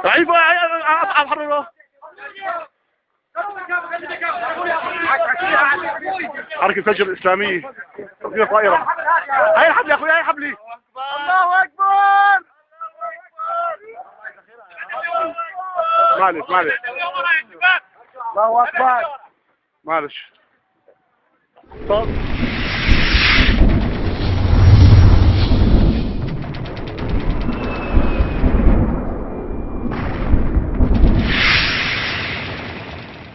ضعيف اصعب حرره. حركة الفجر الإسلامية فيها طائرة. هاي الحبل يا أخوي، هاي حبلي. الله أكبر. معلش الله أكبر. معلش.